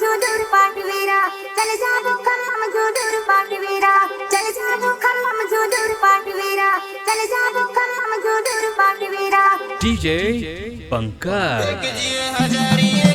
జూదూరు పాటి వీరా చలి జాబు ఖమ్మం జూదూరు పాటి వీరా చలి జాబు ఖమ్మం జూదూరు పాటి వీరా చలి జాబు ఖమ్మం జూదూరు పాటి వీరా DJ Pankaj